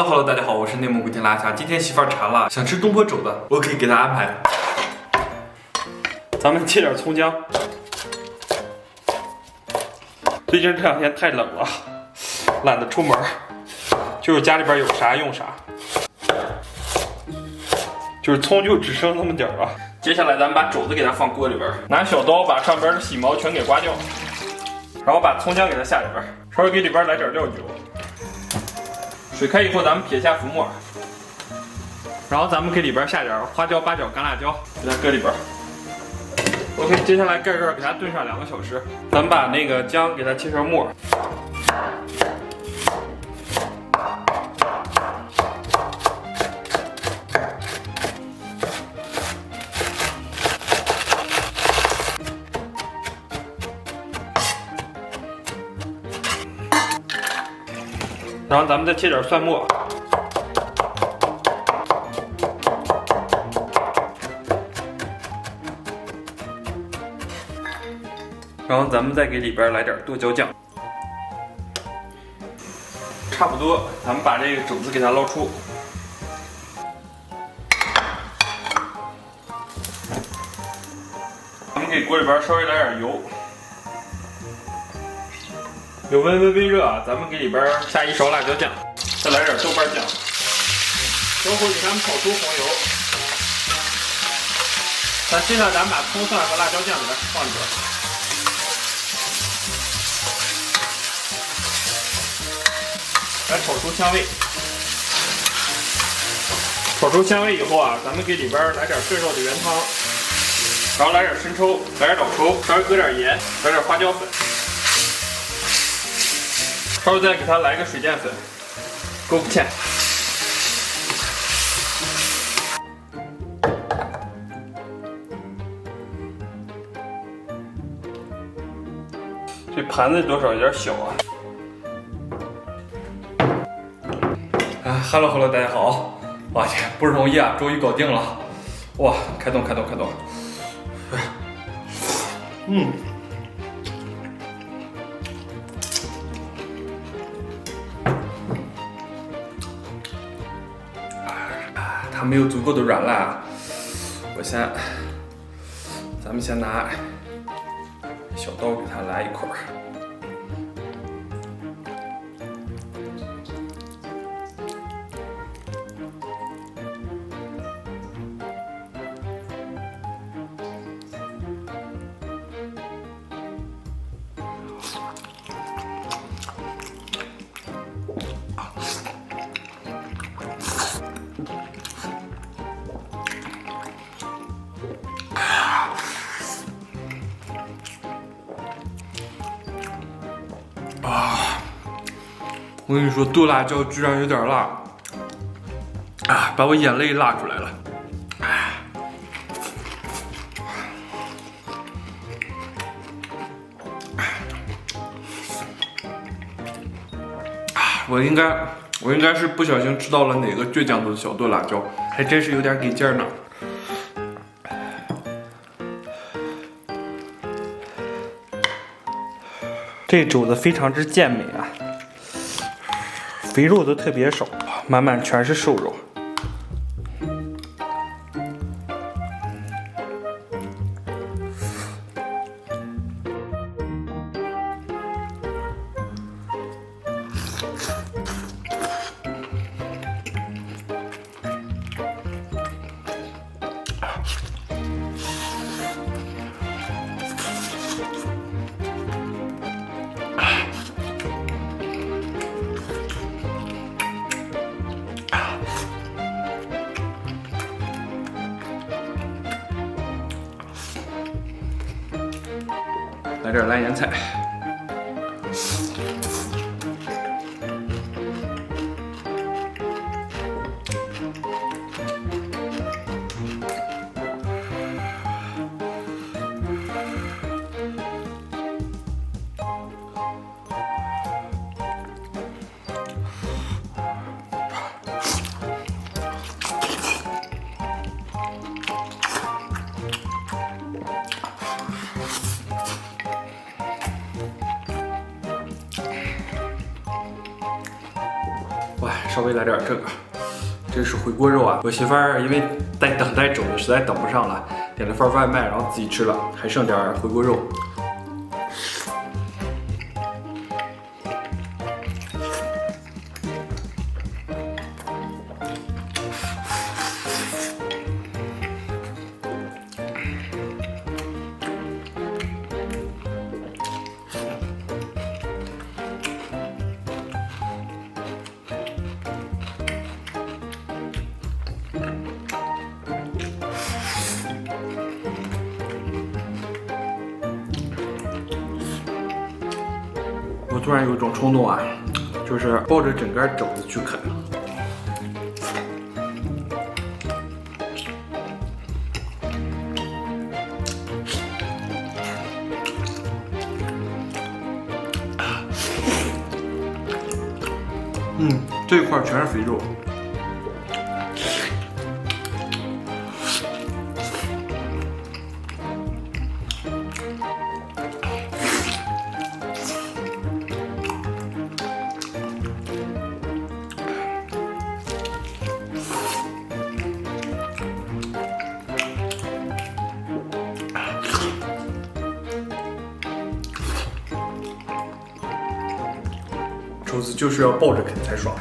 Hello， 大家好，我是内蒙古天拉夏。今天媳妇儿馋了，想吃东坡肘子，我可以给她安排。咱们切点葱姜。最近这两天太冷了，懒得出门，就是家里边有啥用啥，就是葱就只剩那么点儿了。接下来咱们把肘子给它放锅里边，拿小刀把上边的细毛全给刮掉，然后把葱姜给它下里边，稍微给里边来点料酒。水开以后，咱们撇下浮沫，然后咱们给里边下点花椒、八角、干辣椒，给它搁里边。OK， 接下来盖盖给它炖上2个小时。咱们把那个姜给它切成末。然后咱们再切点蒜末，然后咱们再给里边来点剁椒酱，差不多，咱们把这个肘子给它捞出。咱们给锅里边稍微来点油。油温微热啊，咱们给里边下1勺辣椒酱，再来点豆瓣酱，小火给它们炒出红油。接下来咱们把葱蒜和辣椒酱给它放里边，来炒出香味。炒出香味以后啊，咱们给里边来点炖肉的原汤，然后来点生抽，来点老抽，稍微搁点盐，来点花椒粉。稍微再给它来个水淀粉，勾芡。这盘子多少有点小啊。Hello， 大家好。哇天，不容易啊，终于搞定了。哇，开动。它没有足够的软烂啊，咱们先拿小刀给它来一块儿。我跟你说，剁辣椒居然有点辣，把我眼泪辣出来了。我应该是不小心吃到了哪个倔强的小剁辣椒，还真是有点给劲儿呢。这肘子非常之健美啊，肥肉都特别少，满满全是瘦肉。来点蓝颜菜，稍微来点这个。这是回锅肉啊，我媳妇儿因为在等待肘子，实在等不上了，点了份外卖，然后自己吃了，还剩点回锅肉。我突然有一种冲动啊，就是抱着整根肘子去啃。这一块全是肥肉。肘子就是要抱着啃才爽。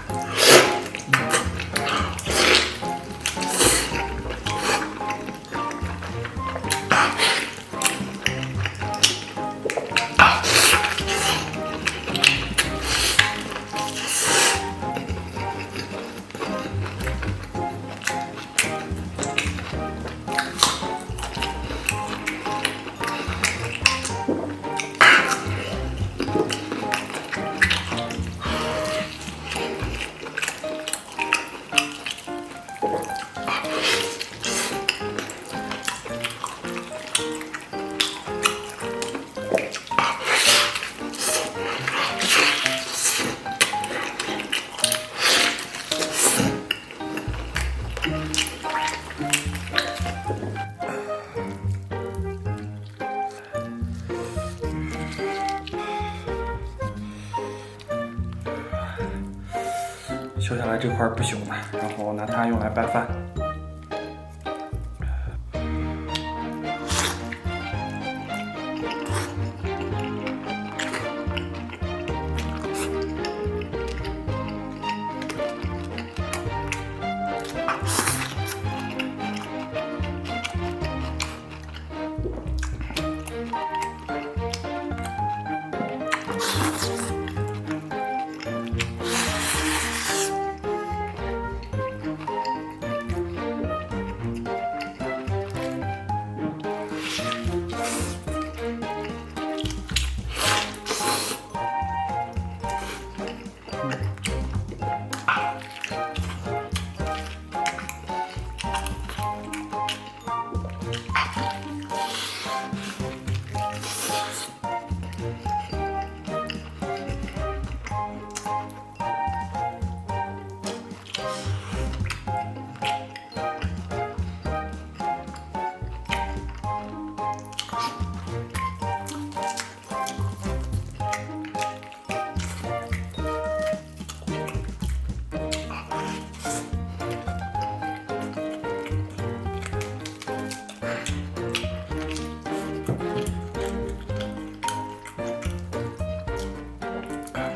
削下来这块不朽嘛，然后拿它用来拌饭。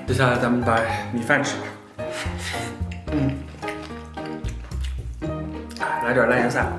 接下来咱们把米饭吃了。来点烂盐散。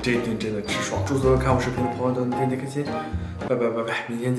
这一顿真的吃爽。祝所有看我视频的朋友都能天天开心，拜拜拜拜，明天见。